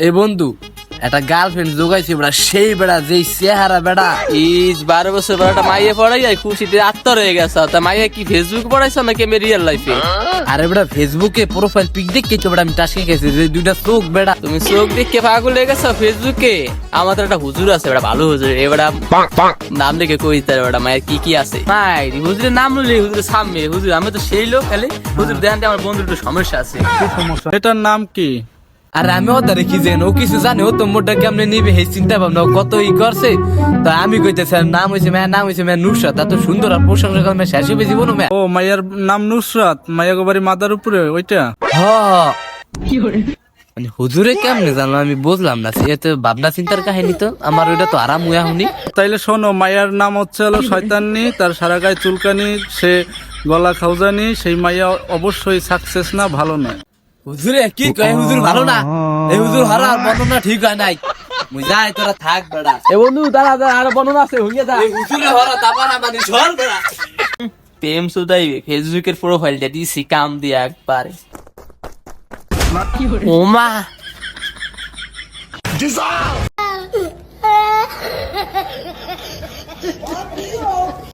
এই বন্ধু একটা গার্লফ্রেন্ড জোগাইছে বেড়া, সেই বেড়া যেই চেহারা বেড়া। 12 বছর বেড়াটা মাইয়ে পড়াই খুশিতে আত্মর হয়ে গেছে। তা মাইয়া কি ফেসবুক পড়াইছো নাকি আমি রিয়েল লাইফে? আরে বেড়া ফেসবুকে প্রোফাইল পিক দেখে তো বেড়া আমি টাসকে গেছি যে দুইটা চোখ বেড়া। তুমি চোখ দেখে পাগল হয়ে গেছো ফেসবুকে? আমাদের একটা হুজুর আছে বেড়া, ভালো হুজুর। এবারে নাম দেখে কই তার বেড়া মায়ের কি কি আছে। মাই হুজুরের নাম লইলে হুজুরের সামনে হুজুর, আমি তো সেই লোক খালি হুজুর দেখান আমার বন্ধুর একটু সমস্যা আছে। এটার নাম কি? আরে আমি ওদের কি জানি, ও কিছু জানে, ও তো মোটা কেমনে নিবে সেই চিন্তা ভাবনা কত ই করছে। তা আমি কইতেছি নাম হয়েছে মেয়ে নুসরাত, এত সুন্দর আর প্রশংসা করে শেষ হবে জীবন মেয়ে। ও মাইয়ার নাম নুসরাত, মাইয়া বাড়ি মাদার উপরে ওইটা। মানে হুজুরে কেমনে জানো আমি বুঝলাম না, সে তো ভাবনা চিন্তার কাহিনী, তো আমার ওইটা তো আরাম হইয়া শুনি। তাইলে শোনো, মাইয়ার নাম হচ্ছে হলো শয়তাননি, তার সারা গায়ে চুলকানি, সে গলা খাউজানি, সেই মাইয়া অবশ্যই সাকসেস না, ভালো নয়। হুজুরে কি কয়, হুজুর ভালো না, এই হুজুর হারার বর্ণনা ঠিক হয় নাই। মুই যাই তোরা থাক বেড়া। এ বন্ধু দাঁড়া দাঁড়া, আর বর্ণনা আছে হইয়া যা। এই হুজুরে হরা তাবারা মানে ঝড় বেড়া। প্রেম সুদাই ফেসবুকের প্রোফাইলটা দিছি কাম দিয়ে একবারে। ওমা